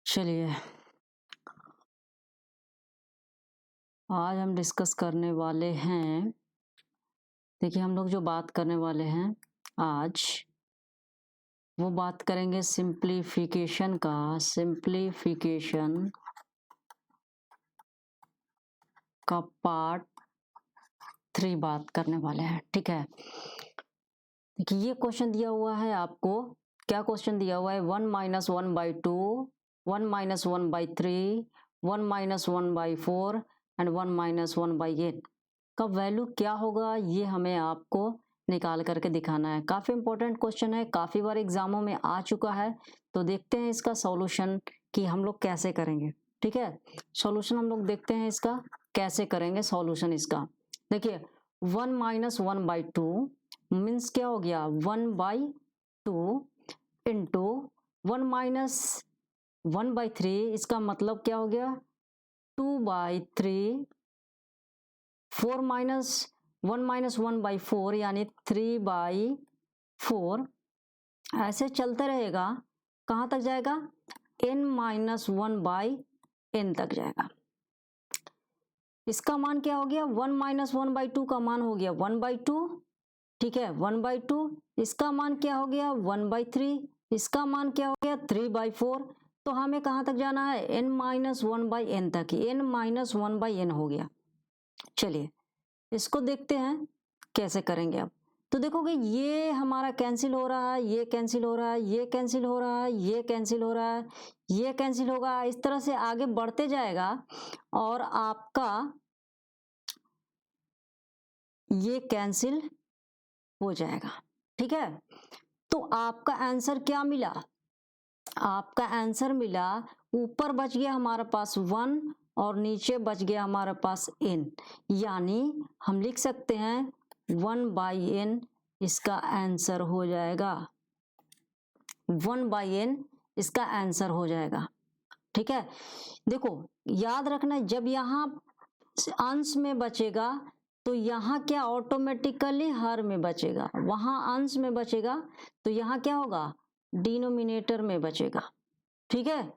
चलिए आज हम डिस्कस करने वाले हैं। देखिए हम लोग जो बात करने वाले हैं आज वो बात करेंगे सिंप्लीफिकेशन का पार्ट 3 बात करने वाले हैं। ठीक है, देखिए ये क्वेश्चन दिया हुआ है आपको। क्या क्वेश्चन दिया हुआ है? 1 - 1/2, 1 - 1/3, 1 - 1/4 एंड 1 - 1/8 का वैल्यू क्या होगा, ये हमें आपको निकाल करके दिखाना है। काफ़ी इंपॉर्टेंट क्वेश्चन है, काफ़ी बार एग्जामों में आ चुका है। तो देखते हैं इसका सॉल्यूशन कि हम लोग कैसे करेंगे। ठीक है, सॉल्यूशन हम लोग देखते हैं इसका कैसे करेंगे सॉल्यूशन इसका। देखिए 1 - 1/2 मीन्स क्या हो गया? 1/2 इंटू 1 - 1/3, इसका मतलब क्या हो गया? 2/3। 4 - 1 - 1/4 यानी 3/4। ऐसे चलते रहेगा, कहाँ तक जाएगा? n-1/n तक जाएगा। इसका मान क्या हो गया? 1 - 1/2 का मान हो गया 1/2। ठीक है, 1/2। इसका मान क्या हो गया? 1/3। इसका मान क्या हो गया? 3/4। तो हमें कहाँ तक जाना है? n-1/n तक ही। n-1/n हो गया। चलिए इसको देखते हैं कैसे करेंगे अब। तो देखोगे ये हमारा कैंसिल हो रहा है, ये कैंसिल हो रहा है, ये कैंसिल हो रहा है, ये कैंसिल हो रहा है, ये कैंसिल होगा। इस तरह से आगे बढ़ते जाएगा और आपका ये कैंसिल हो जाएगा। ठीक है, तो आपका आंसर क्या मिला? आपका आंसर मिला, ऊपर बच गया हमारे पास 1 और नीचे बच गया हमारे पास n, यानी हम लिख सकते हैं 1/n इसका आंसर हो जाएगा। 1/n इसका आंसर हो जाएगा। ठीक है, देखो याद रखना, जब यहाँ अंश में बचेगा तो यहाँ क्या ऑटोमेटिकली हर में बचेगा। वहां अंश में बचेगा तो यहाँ क्या होगा? डिनोमिनेटर में बचेगा। ठीक है,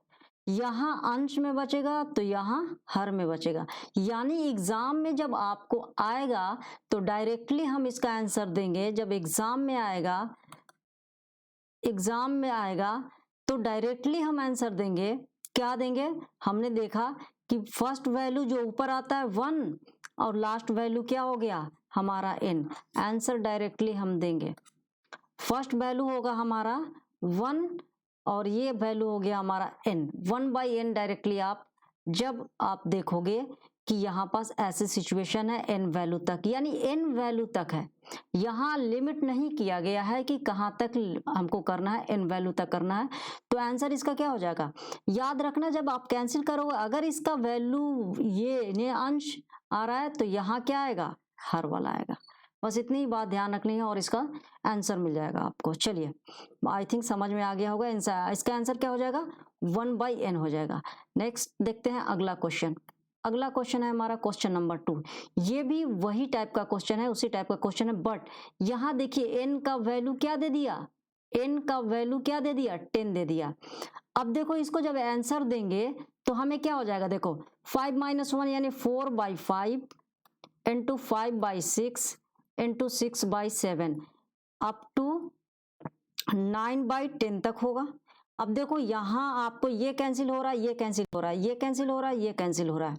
यहाँ अंश में बचेगा तो यहाँ हर में बचेगा। यानी एग्जाम में जब आपको आएगा तो डायरेक्टली हम इसका आंसर देंगे। जब एग्जाम में आएगा तो डायरेक्टली हम आंसर देंगे। क्या देंगे? हमने देखा कि फर्स्ट वैल्यू जो ऊपर आता है 1 और लास्ट वैल्यू क्या हो गया? हमारा n। आंसर डायरेक्टली हम देंगे। फर्स्ट वैल्यू होगा हमारा 1 और ये वैल्यू हो गया हमारा n। 1/n डायरेक्टली आप जब आप देखोगे कि यहाँ पास ऐसे सिचुएशन है n वैल्यू तक, यानी n वैल्यू तक है। यहाँ लिमिट नहीं किया गया है कि कहाँ तक हमको करना है, n वैल्यू तक करना है। तो आंसर इसका क्या हो जाएगा? याद रखना, जब आप कैंसिल करोगे अगर इसका वैल्यू ये अंश आ रहा है तो यहाँ क्या आएगा? हर वाला आएगा। बस इतनी ही बात ध्यान रखनी है और इसका आंसर मिल जाएगा आपको। चलिए आई थिंक समझ में आ गया होगा। इसका आंसर क्या हो जाएगा? 1/n हो जाएगा। नेक्स्ट देखते हैं अगला क्वेश्चन। अगला क्वेश्चन है हमारा क्वेश्चन नंबर 2। ये भी वही टाइप का क्वेश्चन है, उसी टाइप का क्वेश्चन है, बट यहाँ देखिए n का वैल्यू क्या दे दिया? n का वैल्यू क्या दे दिया? 10 दे दिया। अब देखो इसको जब आंसर देंगे तो हमें क्या हो जाएगा? देखो 5 - 1 यानी 4/5 इंटू 5/6 इंटू 6/7 अप टू 9/10 तक होगा। अब देखो यहाँ आपको ये कैंसिल हो रहा है, ये कैंसिल हो रहा है, ये कैंसिल हो रहा है, ये कैंसिल हो रहा है।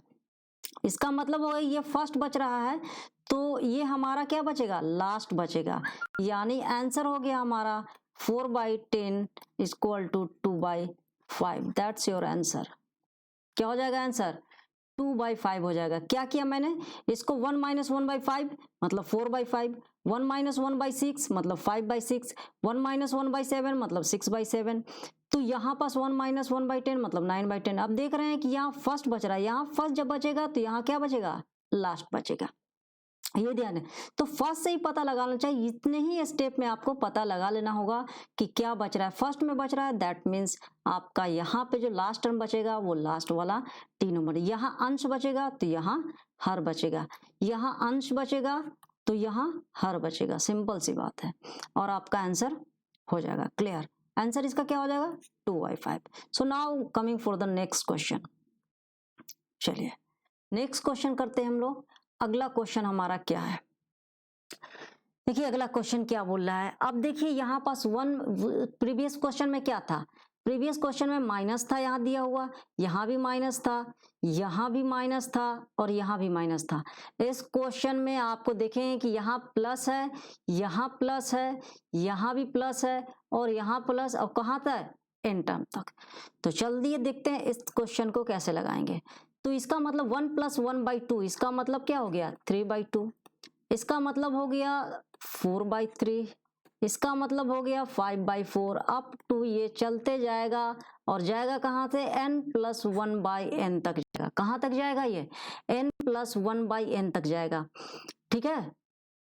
इसका मतलब होगा ये फर्स्ट बच रहा है तो ये हमारा क्या बचेगा? लास्ट बचेगा। यानी आंसर हो गया हमारा 4/10 equal to 2/5। That's your answer. क्या हो जाएगा आंसर? 2/5 हो जाएगा। क्या किया मैंने? इसको 1 - 1/5 मतलब 4/5, 1 - 1/6 मतलब 5/6, 1 - 1/7 मतलब 6/7। तो यहाँ पास 1 - 1/10 मतलब 9/10। अब देख रहे हैं कि यहाँ फर्स्ट बच रहा है, यहाँ फर्स्ट जब बचेगा तो यहाँ क्या बचेगा? लास्ट बचेगा। ये ध्यान है। तो फर्स्ट से ही पता लगाना चाहिए, इतने ही स्टेप में आपको पता लगा लेना होगा कि क्या बच रहा है। फर्स्ट में बच रहा है, दैट मीन्स आपका यहाँ पे जो लास्ट टर्म बचेगा वो लास्ट वाला टी नंबर। यहाँ अंश बचेगा तो यहाँ हर बचेगा, यहाँ अंश बचेगा तो यहाँ हर बचेगा। सिंपल सी बात है और आपका आंसर हो जाएगा। क्लियर? आंसर इसका क्या हो जाएगा 2/5। So now coming for the next question. चलिए नेक्स्ट क्वेश्चन करते हैं हम लोग। अगला क्वेश्चन हमारा क्या है, देखिए अगला क्वेश्चन क्या बोल रहा है। अब देखिए यहाँ पास प्रीवियस क्वेश्चन में क्या था, प्रीवियस क्वेश्चन में माइनस था, यहाँ दिया हुआ, यहाँ भी माइनस था, यहाँ भी माइनस था और यहाँ भी माइनस था। इस क्वेश्चन में आपको देखें कि यहाँ प्लस है, यहाँ प्लस है, यहाँ भी प्लस है और यहाँ प्लस, और कहाँ तक, एन टर्म तक। तो चलिए देखते हैं इस क्वेश्चन को कैसे लगाएंगे। तो इसका मतलब 1 + 1/2, इसका मतलब क्या हो गया 3/2, इसका मतलब हो गया 4/3, इसका मतलब हो गया 5/4, अप टू ये चलते जाएगा और जाएगा कहाँ से n + 1/n तक जाएगा। कहाँ तक जाएगा ये n + 1/n तक जाएगा। ठीक है,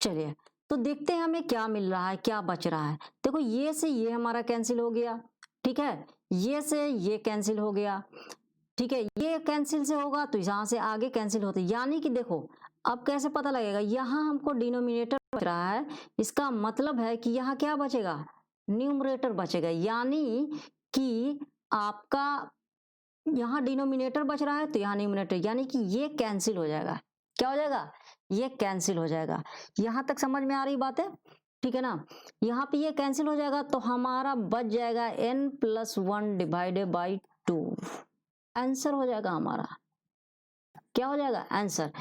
चलिए तो देखते हैं हमें क्या मिल रहा है, क्या बच रहा है। देखो ये से ये हमारा कैंसिल हो गया, ठीक है, ये से ये कैंसिल हो गया, ठीक है, ये कैंसिल से होगा तो यहाँ से आगे कैंसिल होते, यानी कि देखो अब कैसे पता लगेगा, यहाँ हमको डिनोमिनेटर बच रहा है, इसका मतलब है कि यहाँ क्या बचेगा, न्यूमरेटर बचेगा। यानी कि आपका यहाँ डिनोमिनेटर बच रहा है तो यहाँ न्यूमरेटर, यानी कि ये कैंसिल हो जाएगा। क्या हो जाएगा, ये कैंसिल हो जाएगा। यहाँ तक समझ में आ रही बात है, ठीक है ना। यहाँ पे ये कैंसिल हो जाएगा तो हमारा बच जाएगा n + 1/2, आंसर हो जाएगा हमारा, क्या हो जाएगा आंसर।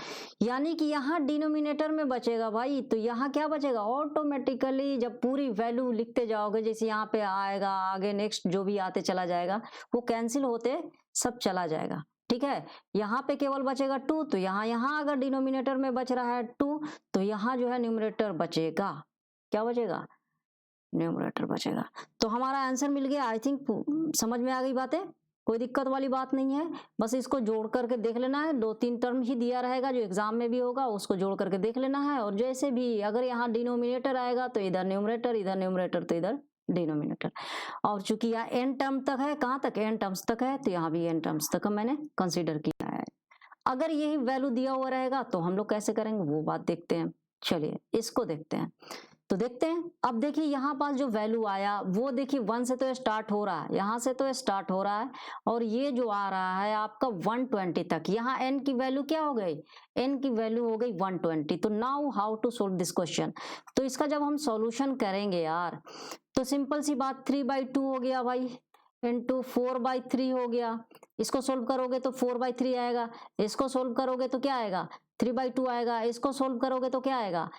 यानी कि यहाँ डिनोमिनेटर में बचेगा भाई, तो यहाँ क्या बचेगा, ऑटोमेटिकली जब पूरी वैल्यू लिखते जाओगे, जैसे यहाँ पे आएगा, आगे नेक्स्ट जो भी आते चला जाएगा, वो कैंसिल होते सब चला जाएगा। ठीक है, यहाँ पे केवल बचेगा 2, तो यहाँ अगर डिनोमिनेटर में बच रहा है 2, तो यहाँ जो है न्यूमरेटर बचेगा, क्या बचेगा, न्यूमरेटर बचेगा। तो हमारा आंसर मिल गया। आई थिंक समझ में आ गई बातें, कोई दिक्कत वाली बात नहीं है। बस इसको जोड़ करके देख लेना है, 2-3 टर्म ही दिया रहेगा जो एग्जाम में भी होगा, उसको जोड़ करके देख लेना है। और जैसे भी अगर यहाँ डिनोमिनेटर आएगा तो इधर न्यूमरेटर, इधर न्यूमरेटर तो इधर डिनोमिनेटर। और चूंकि यहाँ एन टर्म तक है, कहाँ तक, एन टर्म्स तक है, तो यहाँ भी एन टर्म्स तक मैंने कंसिडर किया है। अगर यही वैल्यू दिया हुआ रहेगा तो हम लोग कैसे करेंगे वो बात देखते हैं। चलिए इसको देखते हैं। तो देखते हैं, अब देखिए यहाँ पास जो वैल्यू आया वो देखिए 1 से तो स्टार्ट हो रहा है, यहाँ से तो स्टार्ट हो रहा है, और ये जो आ रहा है आपका 120 तक। यहाँ n की वैल्यू क्या हो गई, n की वैल्यू हो गई 120। तो now how to solve this question. तो इसका जब हम सॉल्यूशन करेंगे यार, तो सिंपल सी बात 3/2 हो गया भाई, इंटू 4/3 हो गया। इसको सोल्व करोगे तो 4/3 आएगा, इसको सोल्व करोगे तो क्या आएगा 3/2 आएगा, इसको सोल्व करोगे तो क्या आएगा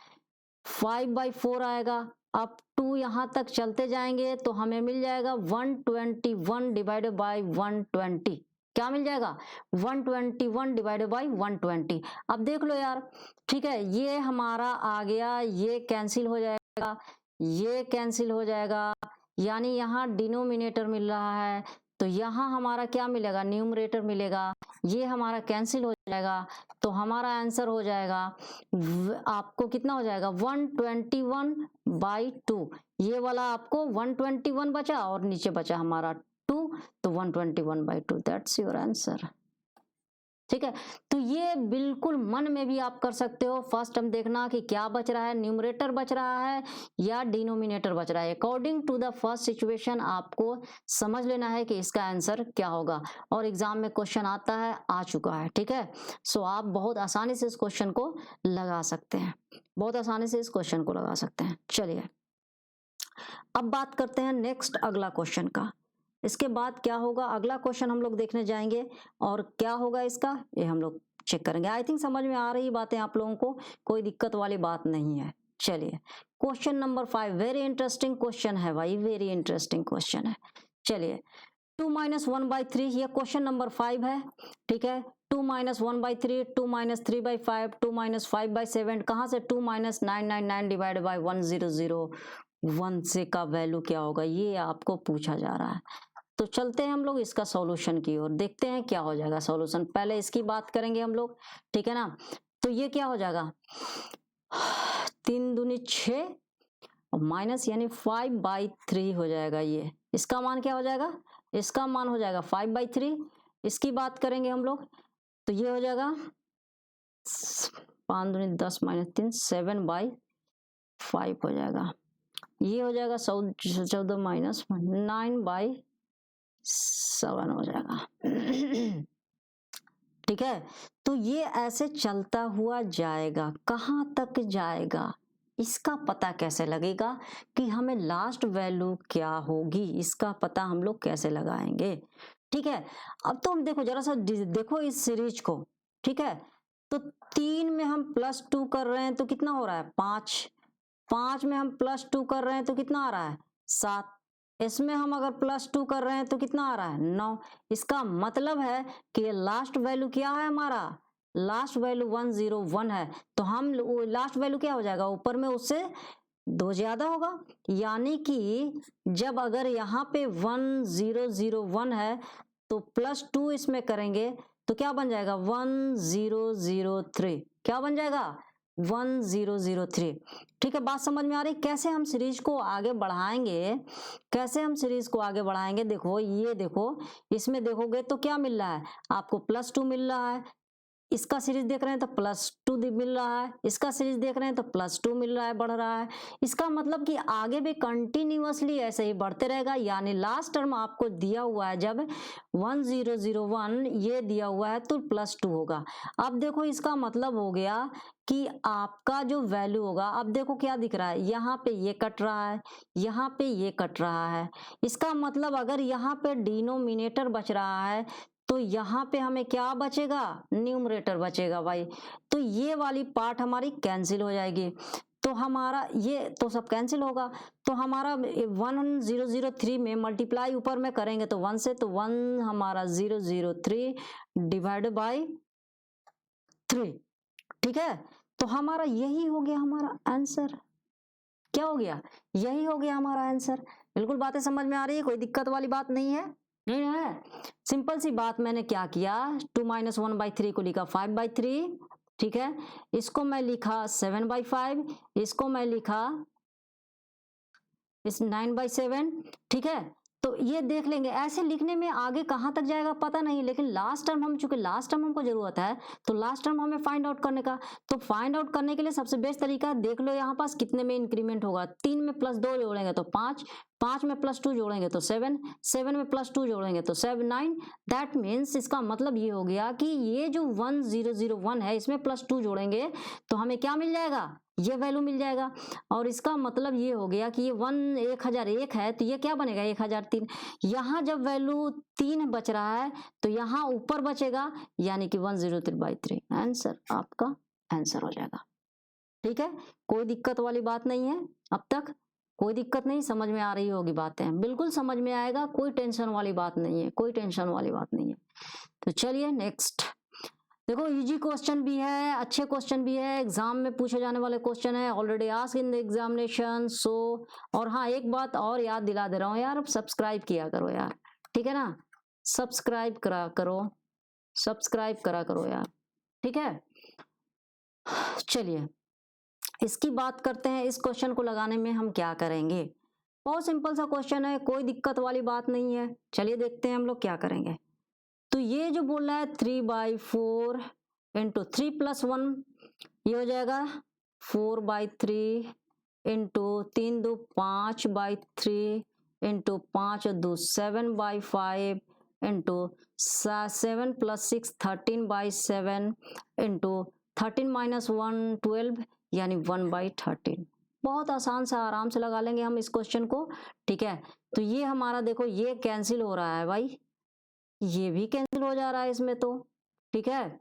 5/4 आएगा। अब 2 यहाँ तक चलते जाएंगे तो हमें मिल जाएगा 121 डिवाइडेड बाई 120। क्या मिल जाएगा 121 डिवाइडेड बाई 120। अब देख लो यार, ठीक है, ये हमारा आ गया, ये कैंसिल हो जाएगा, ये कैंसिल हो जाएगा, यानी यहाँ डिनोमिनेटर मिल रहा है, तो यहाँ हमारा क्या मिलेगा, न्यूमरेटर मिलेगा। ये हमारा कैंसिल हो जाएगा, तो हमारा आंसर हो जाएगा, आपको कितना हो जाएगा 121/2। ये वाला आपको 121 बचा और नीचे बचा हमारा 2, तो 121/2, दैट्स योर आंसर। ठीक है, तो ये बिल्कुल मन में भी आप कर सकते हो। फर्स्ट हम देखना कि क्या बच रहा है, न्यूमरेटर बच रहा है या डिनोमिनेटर बच रहा है। According to the first situation आपको समझ लेना है कि इसका आंसर क्या होगा, और एग्जाम में क्वेश्चन आता है, आ चुका है। ठीक है, सो आप बहुत आसानी से इस क्वेश्चन को लगा सकते हैं, बहुत आसानी से इस क्वेश्चन को लगा सकते हैं। चलिए अब बात करते हैं नेक्स्ट अगला क्वेश्चन का। इसके बाद क्या होगा, अगला क्वेश्चन हम लोग देखने जाएंगे, और क्या होगा इसका ये हम लोग चेक करेंगे। आई थिंक समझ में आ रही बातें आप लोगों को, कोई दिक्कत वाली बात नहीं है। चलिए question number 5, very interesting question है भाई, वेरी इंटरेस्टिंग क्वेश्चन है। चलिए 2 - 1/3, ये क्वेश्चन नंबर 5 है। ठीक है, 2 - 1/3, 2 - 3/5, 2 - 5/7, कहाँ से 2 - 999 डिवाइड बाई 1001 से का वैल्यू क्या होगा, ये आपको पूछा जा रहा है। तो चलते हैं हम लोग इसका सॉल्यूशन की ओर, देखते हैं क्या हो जाएगा सॉल्यूशन। पहले इसकी बात करेंगे हम लोग, ठीक है ना। तो ये क्या हो जाएगा 3 दूनी 6 और माइनस यानी 5/3 हो जाएगा। ये इसका मान क्या हो जाएगा, इसका मान हो जाएगा 5/3। इसकी बात करेंगे हम लोग तो ये हो जाएगा 5 दूनी 10 - 3 7/5 हो जाएगा। ये हो जाएगा 14 माइनस 9/7 हो जाएगा। ठीक है, तो ये ऐसे चलता हुआ जाएगा, कहाँ तक जाएगा इसका पता कैसे लगेगा कि हमें लास्ट वैल्यू क्या होगी, इसका पता हम लोग कैसे लगाएंगे। ठीक है, अब तो हम देखो जरा सा देखो इस सीरीज को। ठीक है, तो 3 में हम +2 कर रहे हैं तो कितना हो रहा है 5, 5 में हम +2 कर रहे हैं तो कितना आ रहा है 7, इसमें हम अगर +2 कर रहे हैं तो कितना आ रहा है 9। इसका मतलब है कि लास्ट वैल्यू क्या है हमारा, लास्ट वैल्यू 101 है, तो हम लास्ट वैल्यू क्या हो जाएगा ऊपर में उससे 2 ज्यादा होगा, यानी कि जब अगर यहाँ पे 1001 है तो +2 इसमें करेंगे तो क्या बन जाएगा 1003, क्या बन जाएगा 1003। ठीक है, बात समझ में आ रही, कैसे हम सीरीज को आगे बढ़ाएंगे, कैसे हम सीरीज को आगे बढ़ाएंगे। देखो ये देखो, इसमें देखोगे तो क्या मिल रहा है आपको +2 मिल रहा है, इसका सीरीज देख रहे हैं तो +2 मिल रहा है, इसका सीरीज देख रहे हैं तो +2 मिल रहा है, बढ़ रहा है। इसका मतलब कि आगे भी कंटिन्यूअसली ऐसे ही बढ़ते रहेगा, यानी लास्ट टर्म आपको दिया हुआ है जब 1001 ये दिया हुआ है तो +2 होगा। अब देखो इसका मतलब हो गया कि आपका जो वैल्यू होगा, अब देखो क्या दिख रहा है, यहाँ पे ये कट रहा है, यहाँ पे ये कट रहा है, इसका मतलब अगर यहाँ पे डिनोमिनेटर बच रहा है तो यहाँ पे हमें क्या बचेगा, न्यूमरेटर बचेगा भाई। तो ये वाली पार्ट हमारी कैंसिल हो जाएगी, तो हमारा ये तो सब कैंसिल होगा, तो हमारा 1003 में मल्टीप्लाई ऊपर में करेंगे तो 1 से, तो 1 हमारा 003 डिवाइड बाई 3। ठीक है, तो हमारा यही हो गया हमारा आंसर, क्या हो गया, यही हो गया हमारा आंसर। बिल्कुल बातें समझ में आ रही है, कोई दिक्कत वाली बात नहीं है, नहीं है, सिंपल सी बात। मैंने क्या किया 2 - 1/3 को लिखा 5/3। ठीक है, इसको मैं लिखा 7/5, इसको मैं लिखा इस 9/7। ठीक है, तो ये देख लेंगे, ऐसे लिखने में आगे कहाँ तक जाएगा पता नहीं, लेकिन लास्ट टर्म हम चूंकि लास्ट टर्म हमको जरूरत है तो लास्ट टर्म हमें फाइंड आउट करने का, तो फाइंड आउट करने के लिए सबसे बेस्ट तरीका है, देख लो यहाँ पास कितने में इंक्रीमेंट होगा, 3 में +2 जोड़ेंगे तो 5, 5 में +2 जोड़ेंगे तो 7, 7 में +2 जोड़ेंगे तो 7 9। दैट मीन्स इसका मतलब ये हो गया कि ये जो 1001 है इसमें +2 जोड़ेंगे तो हमें क्या मिल जाएगा, ये वैल्यू मिल जाएगा। और इसका मतलब ये हो गया कि ये 1001 है तो ये क्या बनेगा 1003। यहाँ जब वैल्यू 3 बच रहा है तो यहाँ ऊपर बचेगा, यानी कि 1003/3 आंसर, आपका आंसर हो जाएगा। ठीक है, कोई दिक्कत वाली बात नहीं है, अब तक कोई दिक्कत नहीं, समझ में आ रही होगी बातें, बिल्कुल समझ में आएगा, कोई टेंशन वाली बात नहीं है, कोई टेंशन वाली बात नहीं है। तो चलिए नेक्स्ट देखो, इजी क्वेश्चन भी है, अच्छे क्वेश्चन भी है, एग्जाम में पूछे जाने वाले क्वेश्चन है, already asked in the examination. So और हाँ एक बात और याद दिला दे रहा हूँ यार, अब सब्सक्राइब किया करो यार, ठीक है ना, सब्सक्राइब करा करो, सब्सक्राइब करा करो यार, ठीक है। चलिए इसकी बात करते हैं, इस क्वेश्चन को लगाने में हम क्या करेंगे। बहुत सिंपल सा क्वेश्चन है, कोई दिक्कत वाली बात नहीं है। चलिए देखते हैं हम लोग क्या करेंगे। तो ये जो बोल रहा है 3/4 इंटू 3 + 1, ये हो जाएगा 4/3 इंटू 3 2 5/3 इंटू 5 2 7/5 इंटू 7 + 6 13/7 इंटू 13 - 1 12, यानी 1/13। बहुत आसान सा, आराम से लगा लेंगे हम इस क्वेश्चन को। ठीक है, तो ये हमारा देखो ये कैंसिल हो रहा है भाई, ये भी कैंसिल हो जा रहा है इसमें तो, ठीक है,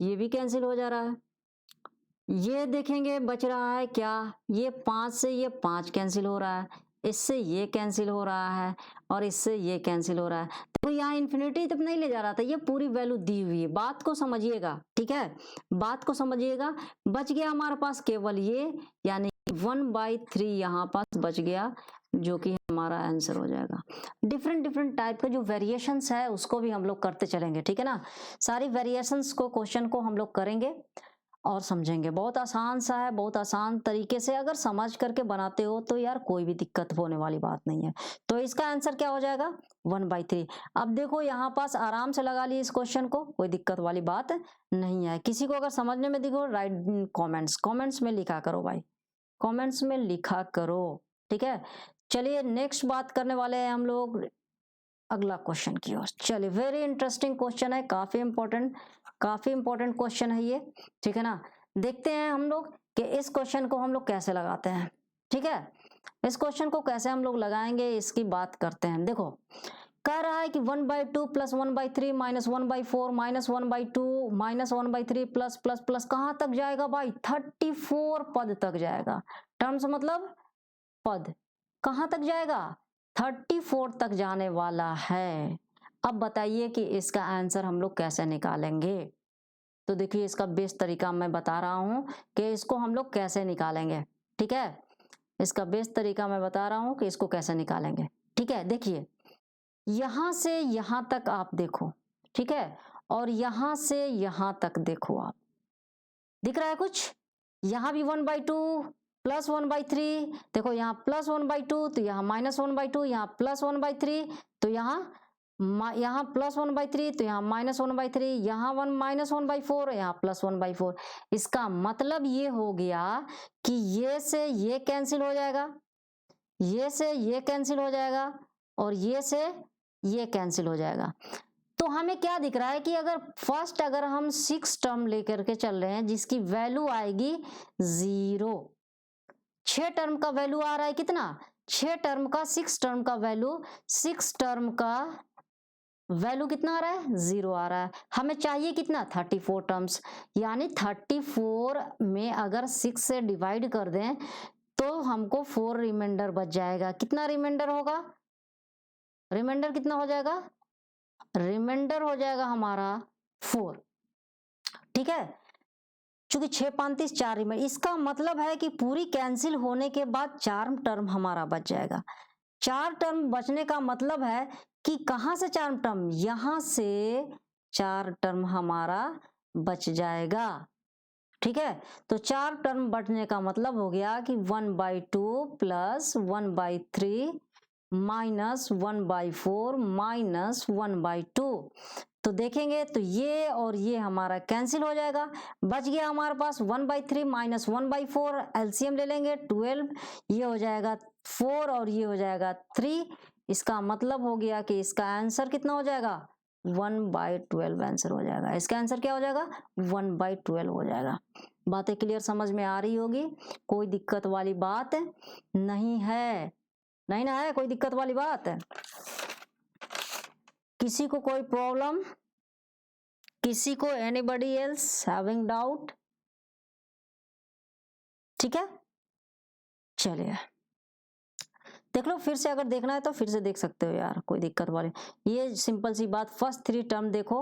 ये भी कैंसिल हो जा रहा है। ये देखेंगे बच रहा है क्या, ये 5 से ये 5 कैंसिल हो रहा है, इससे ये कैंसिल हो रहा है और इससे ये कैंसिल हो रहा है। तो यहाँ इन्फिनिटी तक नहीं ले जा रहा था, ये पूरी वैल्यू दी हुई है, बात को समझिएगा, ठीक है, बात को समझिएगा। बच गया हमारे पास केवल ये, यानी 1/3 यहाँ पास बच गया, जो कि हमारा आंसर हो जाएगा। डिफरेंट डिफरेंट टाइप का जो वेरिएशंस है उसको भी हम लोग करते चलेंगे, ठीक है ना, सारी वेरिएशंस को क्वेश्चन को हम लोग करेंगे और समझेंगे। बहुत आसान सा है, बहुत आसान तरीके से अगर समझ करके बनाते हो तो यार कोई भी दिक्कत होने वाली बात नहीं है। तो इसका आंसर क्या हो जाएगा 1/3। अब देखो यहाँ पास आराम से लगा लिए इस क्वेश्चन को, कोई दिक्कत वाली बात नहीं है। किसी को अगर समझने में दिखो राइट कमेंट्स में लिखा करो भाई। कमेंट्स में लिखा करो, ठीक है। चलिए नेक्स्ट बात करने वाले हैं हम लोग अगला क्वेश्चन की ओर। चलिए वेरी इंटरेस्टिंग क्वेश्चन है, काफी इंपॉर्टेंट क्वेश्चन है ये, ठीक है ना। देखते हैं हम लोग कि इस क्वेश्चन को हम लोग कैसे लगाते हैं, ठीक है। इस क्वेश्चन को कैसे हम लोग लगाएंगे इसकी बात करते हैं। देखो कह रहा है कि 1/2 plus 1/3 minus 1/4 minus 1/2 minus 1/3 plus plus plus कहां तक जाएगा भाई, 34 पद तक जाएगा। टर्म्स मतलब पद कहां तक जाएगा, 34 तक जाने वाला है। अब बताइए कि इसका आंसर हम लोग कैसे निकालेंगे। तो देखिए इसका बेस्ट तरीका मैं बता रहा हूं कि इसको हम लोग कैसे निकालेंगे, ठीक है। इसका बेस्ट तरीका मैं बता रहा हूं कि इसको कैसे निकालेंगे, ठीक है। देखिए यहां से यहां तक आप देखो, ठीक है, और यहां से यहां तक देखो आप, दिख रहा है कुछ, यहां भी 1/2 प्लस 1/3, देखो यहाँ प्लस 1/2 तो यहाँ माइनस 1/2, यहाँ प्लस 1/3 तो यहाँ प्लस 1/3 तो यहाँ माइनस 1/3, यहाँ 1 माइनस 1/4 यहाँ प्लस 1/4। इसका मतलब ये हो गया कि ये से ये कैंसिल हो जाएगा, ये से ये कैंसिल हो जाएगा और ये से ये कैंसिल हो जाएगा। तो हमें क्या दिख रहा है कि अगर हम 6 टर्म लेकर के चल रहे हैं जिसकी वैल्यू आएगी 0, 6 टर्म का वैल्यू आ रहा है कितना, 6 टर्म का 6 टर्म का वैल्यू, 6 टर्म का वैल्यू कितना आ रहा है, 0 आ रहा है। हमें चाहिए कितना, 34 टर्म्स, यानी 34 में अगर 6 से डिवाइड कर दें तो हमको 4 रिमाइंडर बच जाएगा। कितना रिमाइंडर होगा, रिमाइंडर कितना हो जाएगा, रिमाइंडर हो जाएगा हमारा 4, ठीक है। चूंकि 6 5 30 4 रिमाइंडर, इसका मतलब है कि पूरी कैंसिल होने के बाद 4 टर्म हमारा बच जाएगा। 4 टर्म बचने का मतलब है कि कहां से 4 टर्म, यहां से 4 टर्म हमारा बच जाएगा, ठीक है। तो 4 टर्म बचने का मतलब हो गया कि 1/2 प्लस 1/3 माइनस 1/4 माइनस 1/2। तो देखेंगे तो ये और ये हमारा कैंसिल हो जाएगा, बच गया हमारे पास 1/3 माइनस 1/4, एलसीएम ले लेंगे 12, ये हो जाएगा 4 और ये हो जाएगा 3। इसका मतलब हो गया कि इसका आंसर कितना हो जाएगा, 1/12 आंसर हो जाएगा। इसका आंसर क्या हो जाएगा, 1/12 हो जाएगा। बातें क्लियर समझ में आ रही होगी, कोई दिक्कत वाली बात नहीं है, नहीं ना है कोई दिक्कत वाली बात है, किसी को कोई प्रॉब्लम, किसी को एनीबडी एल्स हैविंग डाउट, ठीक है। चलिए देख लो, फिर से अगर देखना है तो फिर से देख सकते हो यार, कोई दिक्कत वाली, ये सिंपल सी बात, फर्स्ट 3 टर्म देखो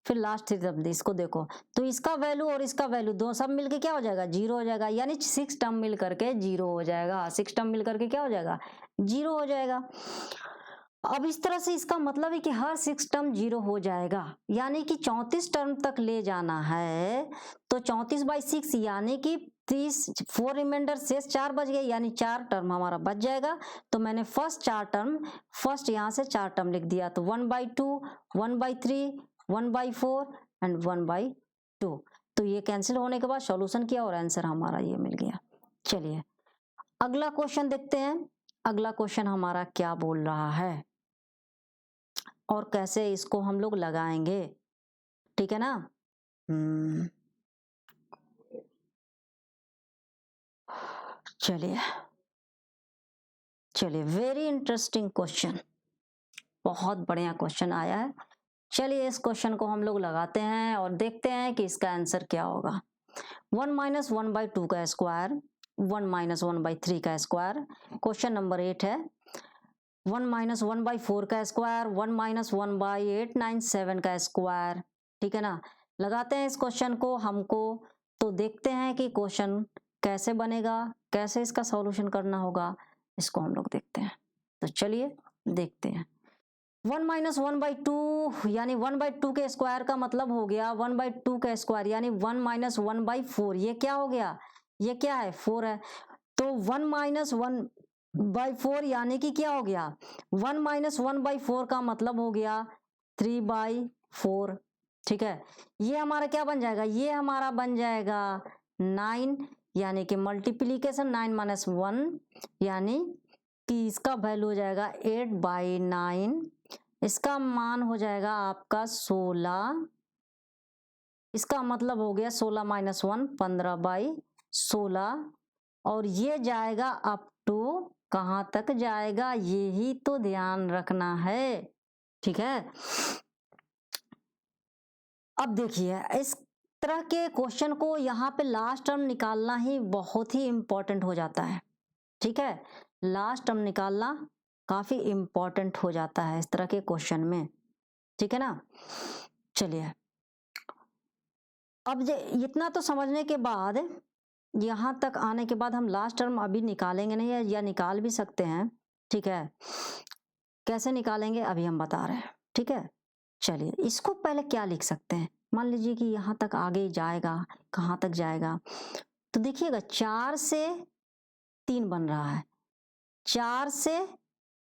फिर लास्ट 3 टर्म इसको देखो, तो इसका वैल्यू और इसका वैल्यू दो सब मिलके क्या हो जाएगा, 0 हो जाएगा, यानी 6 टर्म मिल करके 0 हो जाएगा, 6 टर्म मिल करके क्या हो जाएगा, 0 हो जाएगा। अब इस तरह से इसका मतलब है कि हर 6 टर्म 0 हो जाएगा, यानी कि 34 टर्म तक ले जाना है, तो 34/6 यानी कि 4 रिमाइंडर शेष 4 बच गए, यानी 4 टर्म हमारा बच जाएगा। तो मैंने फर्स्ट यहाँ से 4 टर्म लिख दिया, तो 1/2 1/3 1/4 एंड 1/2। तो ये कैंसिल होने के बाद सॉल्यूशन किया और आंसर हमारा ये मिल गया। चलिए अगला क्वेश्चन देखते हैं, अगला क्वेश्चन हमारा क्या बोल रहा है और कैसे इसको हम लोग लगाएंगे, ठीक है ना। चलिए चलिए वेरी इंटरेस्टिंग क्वेश्चन, बहुत बढ़िया क्वेश्चन आया है। चलिए इस क्वेश्चन को हम लोग लगाते हैं और देखते हैं कि इसका आंसर क्या होगा। 1 माइनस 1/2 का स्क्वायर, 1 माइनस 1/3 का स्क्वायर, क्वेश्चन नंबर 8 है। 1 माइनस 1/4 का स्क्वायर, 1 माइनस 1/897 का स्क्वायर, ठीक है ना। लगाते हैं इस क्वेश्चन को हमको, तो देखते हैं कि क्वेश्चन कैसे बनेगा, कैसे इसका सॉल्यूशन करना होगा, इसको हम लोग देखते हैं। तो चलिए देखते हैं। 1 माइनस 1/2 यानी 1/2 के स्क्वायर का मतलब हो गया 1/2 का स्क्वायर, यानी 1 माइनस 1/4, ये क्या हो गया, ये क्या है 4 है, तो 1 माइनस 1/4 यानी कि क्या हो गया, 1 माइनस 1/4 का मतलब हो गया 3/4, ठीक है। ये हमारा क्या बन जाएगा, ये हमारा बन जाएगा 9, यानी कि मल्टीप्लीकेशन 9 माइनस 1, यानी कि इसका वैल्यू हो जाएगा 8/9, इसका मान हो जाएगा आपका 16, इसका मतलब हो गया 16 माइनस 1 15/16, और ये जाएगा अप टू कहाँ तक जाएगा, ये ही तो ध्यान रखना है, ठीक है। अब देखिए इस तरह के क्वेश्चन को यहाँ पे लास्ट टर्म निकालना ही बहुत ही इंपॉर्टेंट हो जाता है, ठीक है। लास्ट टर्म निकालना काफी इंपॉर्टेंट हो जाता है इस तरह के क्वेश्चन में, ठीक है ना। चलिए अब इतना तो समझने के बाद, यहाँ तक आने के बाद हम लास्ट टर्म अभी निकालेंगे नहीं, या निकाल भी सकते हैं, ठीक है। कैसे निकालेंगे अभी हम बता रहे हैं, ठीक है। चलिए इसको पहले क्या लिख सकते हैं, मान लीजिए कि यहाँ तक आगे जाएगा, कहाँ तक जाएगा, तो देखिएगा 4 से 3 बन रहा है, 4 से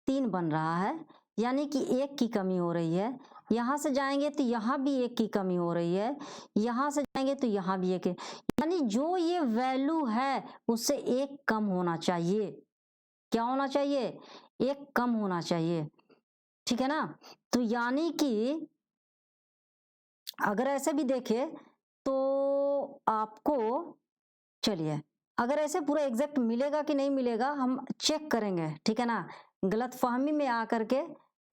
3 बन रहा है, यानी कि 1 की कमी हो रही है। यहाँ से जाएंगे तो यहाँ भी 1 की कमी हो रही है, यहाँ से जाएंगे तो यहाँ भी 1 है, यानी जो ये वैल्यू है उससे 1 कम होना चाहिए। क्या होना चाहिए, 1 कम होना चाहिए, ठीक है ना। तो यानी कि अगर ऐसे भी देखे तो आपको, चलिए अगर ऐसे पूरा एग्जैक्ट मिलेगा कि नहीं मिलेगा हम चेक करेंगे, ठीक है ना। गलतफहमी में आकर के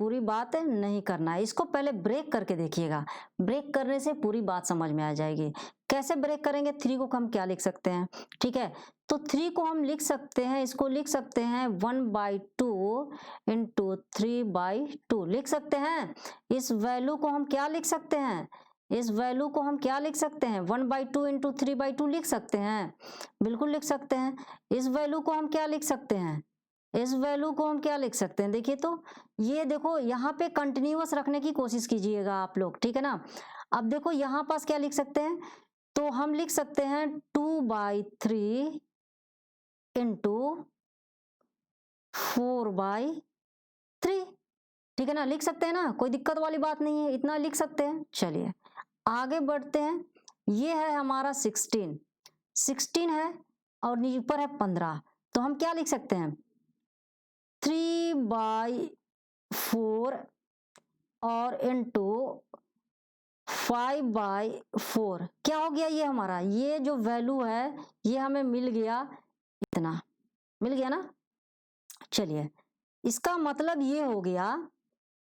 पूरी बात नहीं करना है, इसको पहले ब्रेक करके देखिएगा, ब्रेक करने से पूरी बात समझ में आ जाएगी। कैसे ब्रेक करेंगे, 3 को हम क्या लिख सकते हैं, ठीक है। तो 3 को हम लिख सकते हैं, इसको लिख सकते हैं 1/2 इंटू 3/2 लिख सकते हैं। इस वैल्यू को हम क्या लिख सकते हैं, इस वैल्यू को हम क्या लिख सकते हैं, 1/2 इंटू 3/2 लिख सकते हैं, बिल्कुल लिख सकते हैं। इस वैल्यू को हम क्या लिख सकते हैं, इस वैल्यू को हम क्या लिख सकते हैं, देखिए तो ये देखो यहाँ पे कंटिन्यूअस रखने की कोशिश कीजिएगा आप लोग, ठीक है ना। अब देखो यहाँ पास क्या लिख सकते हैं, तो हम लिख सकते हैं 2/3 इंटू 4/3, ठीक है ना, लिख सकते हैं ना, कोई दिक्कत वाली बात नहीं है, इतना लिख सकते हैं। चलिए आगे बढ़ते हैं, ये है हमारा 16 है और ऊपर है 15, तो हम क्या लिख सकते हैं 3/4 और इंटू 5/4, क्या हो गया ये हमारा, ये जो वैल्यू है ये हमें मिल गया, इतना मिल गया ना। चलिए इसका मतलब ये हो गया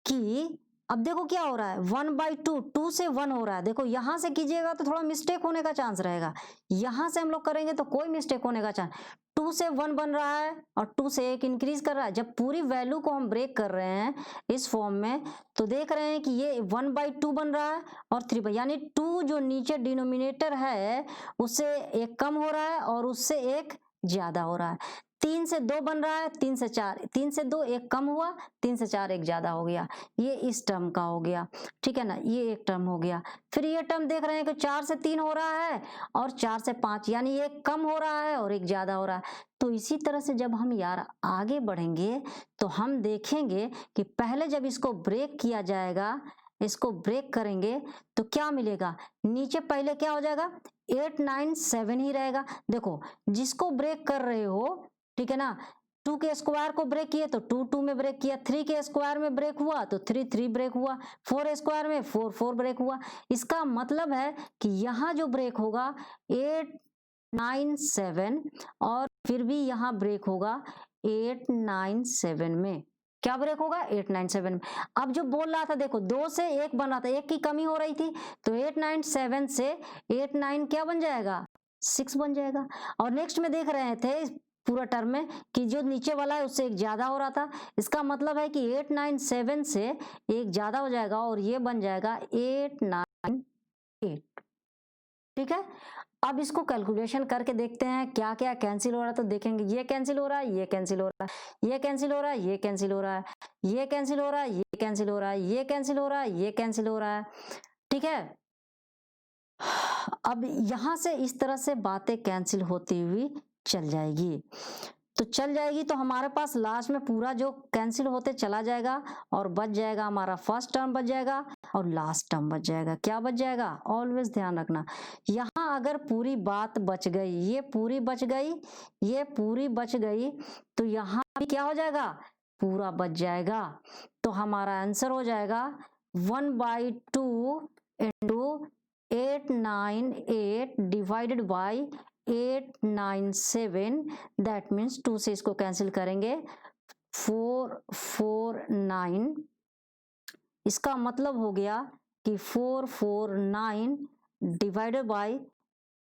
कि अब देखो क्या हो रहा है, 1/2, 2 से 1 हो रहा है, देखो यहां से कीजिएगा तो थोड़ा मिस्टेक होने का चांस रहेगा, यहां से हम लोग करेंगे तो कोई मिस्टेक होने का चांस, 2 से 1 बन रहा है और 2 से 1 इंक्रीज कर रहा है। जब पूरी वैल्यू को हम ब्रेक कर रहे हैं इस फॉर्म में, तो देख रहे हैं कि ये 1/2 बन रहा है और 3 यानी 2 जो नीचे डिनोमिनेटर है उससे 1 कम हो रहा है और उससे 1 ज्यादा हो रहा है। 3 से 2 बन रहा है, 3 से 4, 3 से 2 1 कम हुआ, 3 से 4 1 ज्यादा हो गया, ये इस टर्म का हो गया, ठीक है ना, ये एक टर्म हो गया। फिर ये टर्म देख रहे हैं कि 4 से 3 हो रहा है और 4 से 5, यानी एक कम हो रहा है और एक ज्यादा हो रहा है। तो इसी तरह से जब हम यार आगे बढ़ेंगे तो हम देखेंगे कि पहले जब इसको ब्रेक किया जाएगा, इसको ब्रेक करेंगे तो क्या मिलेगा, नीचे पहले क्या हो जाएगा 8 9 7 ही रहेगा। देखो जिसको ब्रेक कर रहे हो, ठीक है ना, 2 के स्क्वायर को ब्रेक किए तो 2 2 में ब्रेक किया, 3 के स्क्वायर में ब्रेक हुआ तो 3 3 ब्रेक हुआ, 4 स्क्वायर में 4 4 ब्रेक हुआ। इसका मतलब है कि यहाँ जो ब्रेक होगा 8 9 7 और फिर भी यहाँ ब्रेक होगा 8 9 7 में, क्या ब्रेक होगा 8 9 7 में। अब जो बोल रहा था देखो 2 से 1 बन रहा था, 1 की कमी हो रही थी, तो 8 9 7 से 8 9 क्या बन जाएगा 6 बन जाएगा। और नेक्स्ट में देख रहे थे पूरा टर्म में कि जो नीचे वाला है उससे 1 ज्यादा हो रहा था, इसका मतलब है कि 8 9 7 से 1 ज्यादा हो जाएगा और ये बन जाएगा 8 9 8, ठीक है। अब इसको कैलकुलेशन करके देखते हैं क्या क्या कैंसिल हो रहा है, तो देखेंगे ये कैंसिल हो रहा है, ये कैंसिल हो रहा है, ये कैंसिल हो रहा है, ये कैंसिल हो रहा है, ये कैंसिल हो रहा है, ये कैंसिल हो रहा है, ये कैंसिल हो रहा है, ये कैंसिल हो रहा है, ठीक है। अब यहां से इस तरह से बातें कैंसिल होती हुई चल जाएगी, तो चल जाएगी तो हमारे पास लास्ट में पूरा जो कैंसिल होते चला जाएगा और बच जाएगा हमारा फर्स्ट टर्म बच जाएगा और लास्ट टर्म बच जाएगा। क्या बच जाएगा? ऑलवेज ध्यान रखना, यहाँ अगर पूरी बात बच गई, ये पूरी बच गई, ये पूरी बच गई, तो यहाँ भी क्या हो जाएगा? पूरा बच जाएगा। तो हमारा आंसर हो जाएगा 1/2 into 898 divided by 897, that means 2 से इसको कैंसिल करेंगे 449। इसका मतलब हो गया कि 449 डिवाइडेड बाई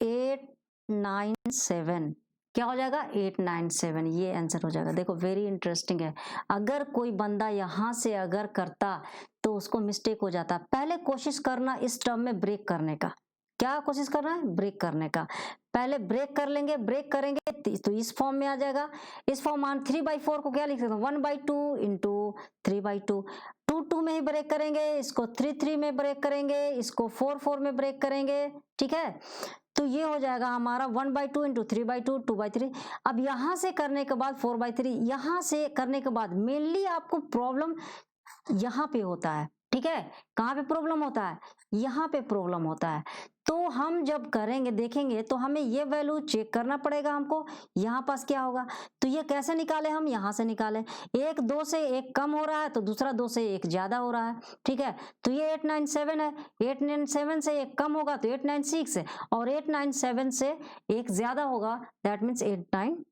897 क्या हो जाएगा? 897, ये आंसर हो जाएगा। देखो वेरी इंटरेस्टिंग है, अगर कोई बंदा यहां से अगर करता तो उसको मिस्टेक हो जाता। पहले कोशिश करना इस टर्म में ब्रेक करने का। क्या कोशिश करना है? ब्रेक करने का। पहले ब्रेक कर लेंगे, ब्रेक करेंगे तो इस फॉर्म में आ जाएगा। इस फॉर्म में 3/4 को क्या लिख सकते हैं? 1/2 इंटू 3/2, 2 में ही ब्रेक करेंगे, इसको 3 में ब्रेक करेंगे, इसको 4 में ब्रेक करेंगे, ठीक है। तो ये हो जाएगा हमारा 1/2 इंटू 3/2, 2/3। अब यहां से करने के बाद 4/3, यहां से करने के बाद मेनली आपको प्रॉब्लम यहाँ पे होता है, ठीक है। कहाँ पे प्रॉब्लम होता है? यहाँ पे प्रॉब्लम होता है। तो हम जब करेंगे देखेंगे तो हमें ये वैल्यू चेक करना पड़ेगा हमको, यहाँ पास क्या होगा। तो ये कैसे निकाले? हम यहाँ से निकाले, एक 2 से 1 कम हो रहा है तो दूसरा 2 से 1 ज्यादा हो रहा है, ठीक है। तो ये 897 है, 897 से 1 कम होगा तो 896 है, और 897 से 1 ज्यादा होगा, दैट मीन्स 898।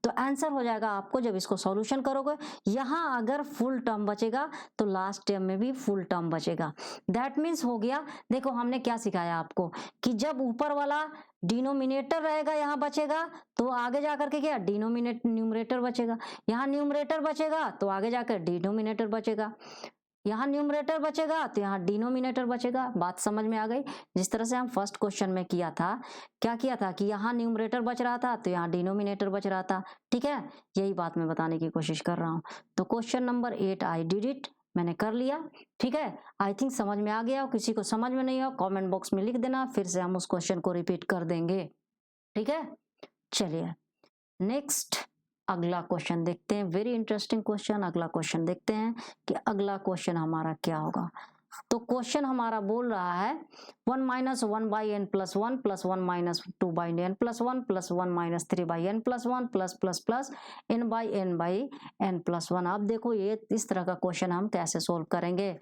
तो आंसर हो जाएगा आपको जब इसको सॉल्यूशन करोगे, यहां अगर फुल टर्म बचेगा तो लास्ट टर्म में भी फुल टर्म बचेगा। दैट मीन्स हो गया। देखो हमने क्या सिखाया आपको कि जब ऊपर वाला डिनोमिनेटर रहेगा यहाँ बचेगा तो आगे जाकर के क्या न्यूमरेटर बचेगा, यहाँ न्यूमरेटर बचेगा तो आगे जाकर डिनोमिनेटर बचेगा, यहाँ न्यूमरेटर बचेगा तो यहाँ डिनोमिनेटर बचेगा। बात समझ में आ गई? जिस तरह से हम फर्स्ट क्वेश्चन में किया था, क्या किया था कि यहाँ न्यूमरेटर बच रहा था तो यहाँ डिनोमिनेटर बच रहा था, ठीक है। यही बात मैं बताने की कोशिश कर रहा हूँ। तो question number 8 I did it, मैंने कर लिया, ठीक है। आई थिंक समझ में आ गया हो। किसी को समझ में नहीं हो कॉमेंट बॉक्स में लिख देना, फिर से हम उस क्वेश्चन को रिपीट कर देंगे, ठीक है। चलिए नेक्स्ट अगला क्वेश्चन देखते हैं, वेरी इंटरेस्टिंग क्वेश्चन। अगला क्वेश्चन देखते हैं कि अगला क्वेश्चन हमारा क्या होगा। तो क्वेश्चन हमारा बोल रहा है 1 - 1/n + 1 + 1 - 2/n + 1 + 1 - 3/n + 1 ++ n/n/n + 1। अब देखो ये इस तरह का क्वेश्चन हम कैसे सोल्व करेंगे,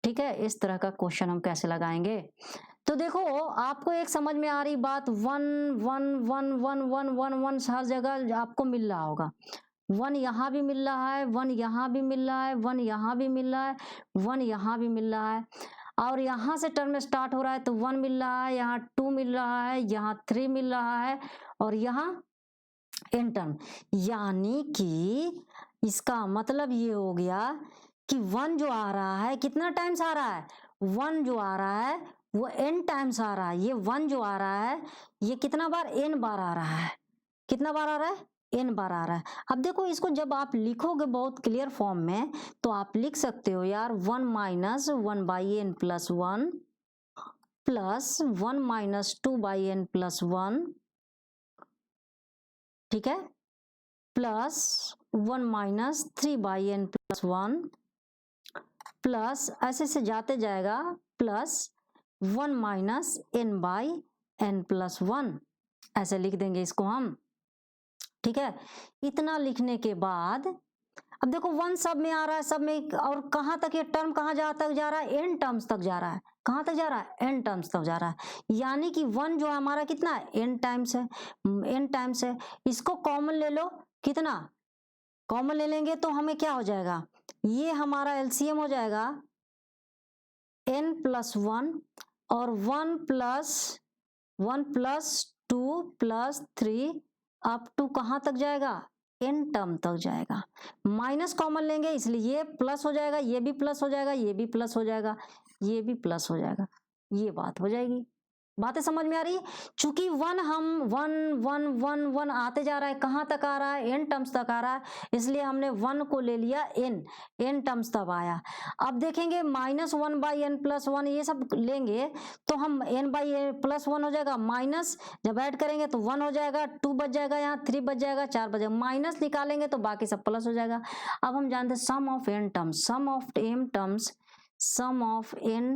ठीक है। इस तरह का क्वेश्चन हम कैसे लगाएंगे। तो देखो आपको एक समझ में आ रही बात, 1 1 1 1 1 1 1 हर जगह आपको मिल रहा होगा। 1 यहाँ भी मिल रहा है, 1 यहाँ भी मिल रहा है, 1 यहाँ भी मिल रहा है, 1 यहाँ भी मिल रहा है, और यहाँ से टर्म स्टार्ट हो रहा है तो 1 मिल रहा है, यहाँ 2 मिल रहा है, यहाँ 3 मिल रहा है, और यहाँ n टर्म। यानी कि इसका मतलब ये हो गया कि 1 जो आ रहा है कितना टाइम्स आ रहा है? 1 जो आ रहा है वो n टाइम्स आ रहा है। ये 1 जो आ रहा है ये कितना बार? n बार आ रहा है। कितना बार आ रहा है? n बार आ रहा है। अब देखो इसको जब आप लिखोगे बहुत क्लियर फॉर्म में तो आप लिख सकते हो यार 1 - 1/n + 1 प्लस 1 - 2/n + 1, ठीक है, प्लस 1 - 3/n + 1 प्लस ऐसे से जाते जाएगा प्लस 1 - n/n + 1, ऐसे लिख देंगे इसको हम, ठीक है। इतना लिखने के बाद अब देखो 1 सब में आ रहा है, सब में, और कहाँ तक ये टर्म कहाँ तक जा रहा है? n टर्म्स तक जा रहा है। कहाँ तक जा रहा है? n टर्म्स तक जा रहा है। यानी कि 1 जो हमारा कितना है? n टाइम्स है, n टाइम्स है। इसको कॉमन ले लो, कितना कॉमन ले लेंगे तो हमें क्या हो जाएगा? ये हमारा एलसीएम हो जाएगा n + 1 और 1 + 2 + 3 अप टू कहाँ तक जाएगा? n टर्म तक जाएगा। माइनस कॉमन लेंगे इसलिए ये प्लस हो जाएगा, ये भी प्लस हो जाएगा, ये भी प्लस हो जाएगा, ये भी प्लस हो जाएगा। ये बात हो जाएगी। बातें समझ में आ रही है? चूंकि 1 हम 1 1 1 1 आते जा रहा है, कहाँ तक आ रहा है? n टर्म्स तक आ रहा है, इसलिए हमने 1 को ले लिया n टर्म्स तब आया। अब देखेंगे -1/n + 1 ये सब लेंगे तो हम n/n + 1 हो जाएगा, माइनस जब ऐड करेंगे तो 1 हो जाएगा, 2 बच जाएगा, यहाँ 3 बच जाएगा, 4 बच जाएगा, माइनस निकालेंगे तो बाकी सब प्लस हो जाएगा। अब हम जानते हैं sum of n terms, sum of m terms sum of n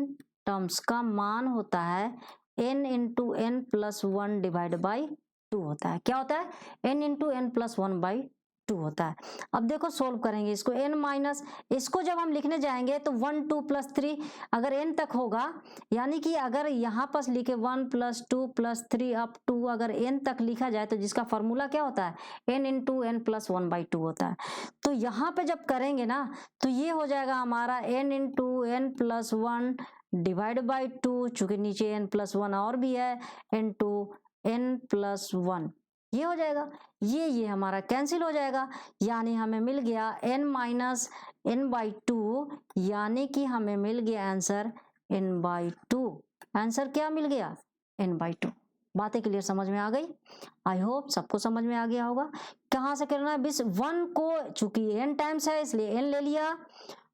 terms का मान होता है n into n plus 1 divide by 2 होता है। क्या होता है? n into n plus 1 by 2 होता है। अब देखो सोल्व करेंगे इसको, n माइनस, इसको जब हम लिखने जाएंगे तो 1 2 प्लस 3 अगर n तक होगा, यानी कि अगर यहाँ पर लिखे 1 प्लस 2 प्लस 3 अप टू अगर n तक लिखा जाए तो जिसका फॉर्मूला क्या होता है? n into n plus 1 by 2 होता है। तो यहाँ पे जब करेंगे ना तो ये हो जाएगा हमारा n into n plus 1 divide by 2, चूंकि नीचे n प्लस 1 और भी है, इंटू n प्लस 1, ये हो जाएगा। ये हमारा कैंसिल हो जाएगा, यानी हमें मिल गया n माइनस n बाई 2, यानी कि हमें मिल गया आंसर n बाई 2। आंसर क्या मिल गया? n by 2। बातें क्लियर समझ में आ गई? आई होप सबको समझ में आ गया होगा। कहाँ से करना है? बिस 1 को चूंकि n टाइम्स है इसलिए n ले लिया,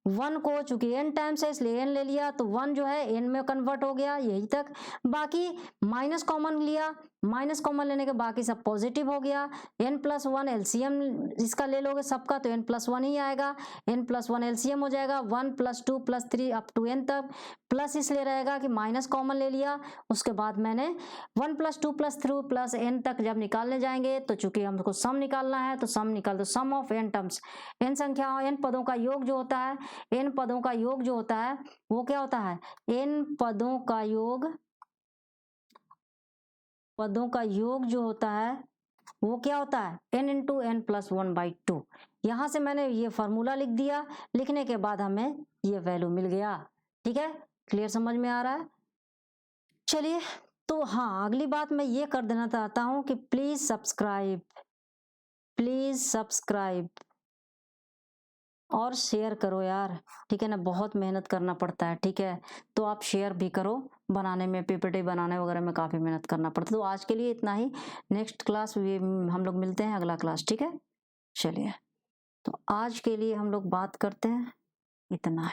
1 को चूंकि n टाइम्स है इसलिए n ले लिया, तो 1 जो है n में कन्वर्ट हो गया, यही तक। बाकी माइनस कॉमन लिया, माइनस कॉमन लेने के बाकी सब पॉजिटिव हो गया। n प्लस 1 एलसीएम इसका ले लोगे सबका तो n प्लस 1 ही आएगा, n प्लस 1 एलसीएम हो जाएगा, 1 plus 2 plus 3 up to n तक, प्लस इसलिए रहेगा कि माइनस कॉमन ले लिया। उसके बाद मैंने 1 प्लस 2 प्लस 3 प्लस n तक जब निकालने जाएंगे तो चूंकि हमको सम निकालना है तो सम निकाल दो, सम ऑफ n टर्म्स, n संख्याओं n पदों का योग जो होता है, n पदों का योग जो होता है वो क्या होता है? n पदों का योग, पदों का योग जो होता है वो क्या होता है? n into n plus 1 by 2। यहां से मैंने ये फॉर्मूला लिख दिया, लिखने के बाद हमें ये वैल्यू मिल गया। ठीक है, क्लियर समझ में आ रहा है? चलिए, तो हाँ अगली बात मैं ये कर देना चाहता हूं कि प्लीज सब्सक्राइब और शेयर करो यार, ठीक है ना, बहुत मेहनत करना पड़ता है। ठीक है, तो आप शेयर भी करो, बनाने में पीपीटी बनाने वगैरह में काफ़ी मेहनत करना पड़ता है। तो आज के लिए इतना ही, नेक्स्ट क्लास हम लोग मिलते हैं, अगला क्लास। ठीक है, चलिए, तो आज के लिए हम लोग बात करते हैं इतना ही।